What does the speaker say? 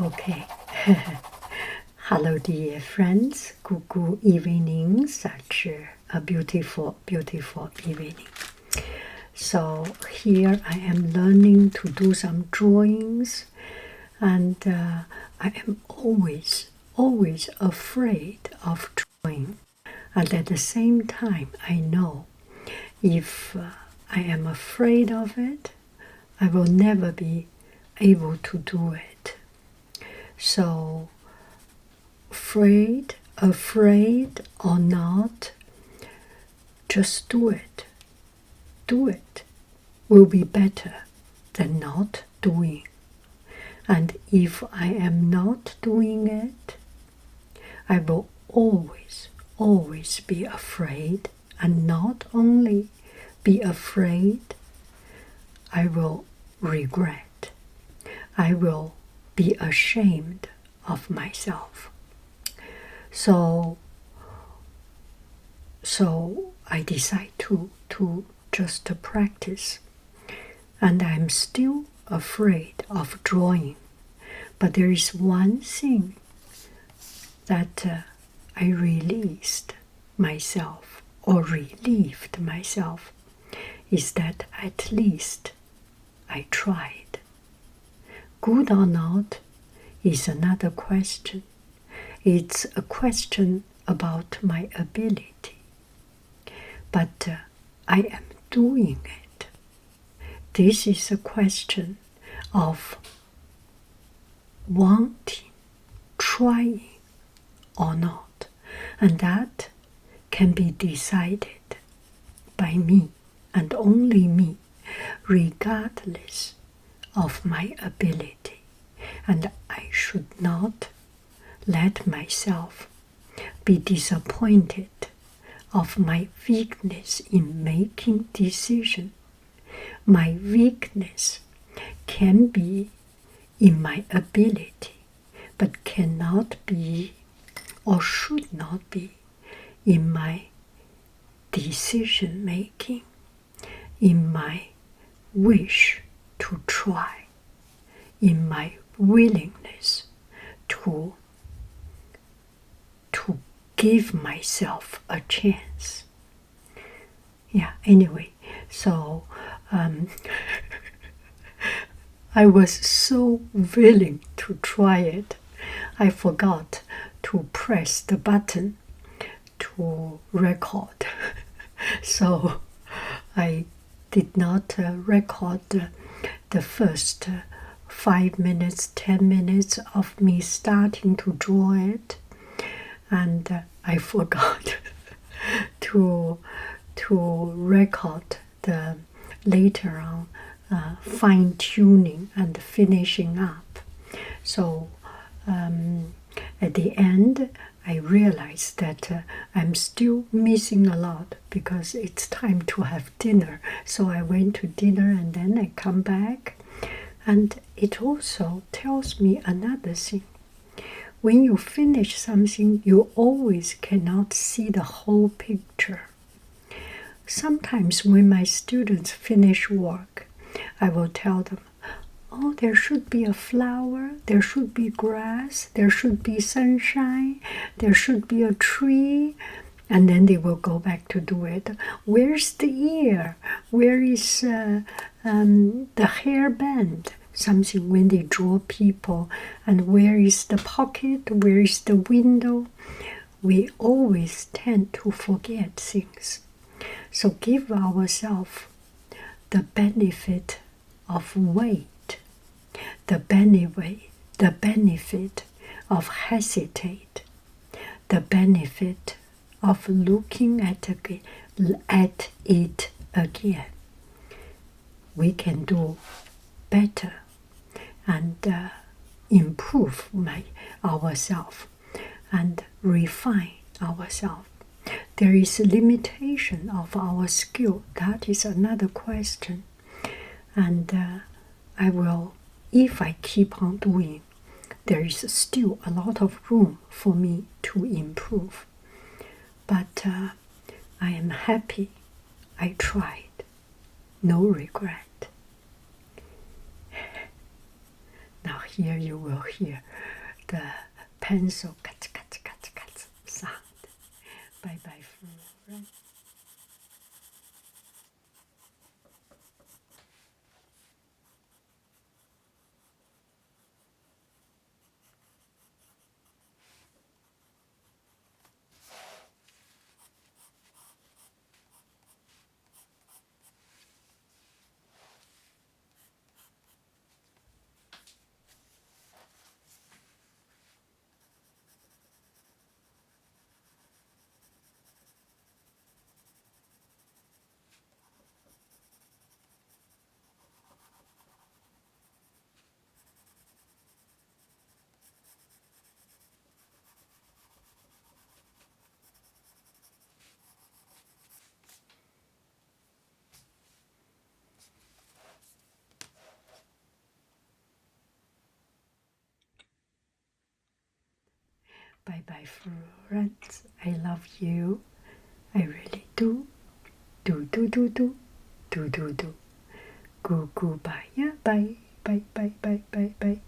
Okay. Hello, dear friends. Good evening. Such a beautiful, beautiful evening. So here I am learning to do some drawings, and I am always afraid of drawing. And at the same time, I know if I am afraid of it, I will never be able to do it. So, afraid or not, just do it. Do it will be better than not doing. And if I am not doing it, I will always be afraid. And not only be afraid, I will regret. I will be ashamed of myself. So I decide to just practice. And I'm still afraid of drawing. But there is one thing that I released myself or relieved myself, is that at least I tried. Good or not is another question. It's a question about my ability. But I am doing it. This is a question of wanting, trying or not. And that can be decided by me and only me, regardless of my ability. And I should not let myself be disappointed of my weakness in making decisions. My weakness can be in my ability, but cannot be or should not be in my decision making, in my wish to try, in my willingness to give myself a chance. Yeah, anyway, so I was so willing to try it, I forgot to press the button to record. So I did not record the first 5 minutes, 10 minutes of me starting to draw it, and I forgot to record the later on fine-tuning and finishing up. So at the end, I realized that I'm still missing a lot because it's time to have dinner. So I went to dinner and then I come back. And it also tells me another thing. When you finish something, you always cannot see the whole picture. Sometimes when my students finish work, I will tell them, oh, there should be a flower, there should be grass, there should be sunshine, there should be a tree, and then they will go back to do it. Where's the ear? Where is the hairband? Something when they draw people. And where is the pocket? Where is the window? We always tend to forget things. So give ourselves the benefit of wait, the benefit of hesitate, the benefit of looking at it again. We can do better and improve ourselves and refine ourselves. There is a limitation of our skill. That is another question. And I will, if I keep on doing, there is still a lot of room for me to improve. But I am happy I tried. No regret. Now here you will hear the pencil cut, cut, cut, cut sound. Bye bye, friend. Bye bye, friends. I love you. I really do. Do, do, do, do. Do, do, do. Goodbye. Yeah, bye. Bye, bye, bye, bye, bye.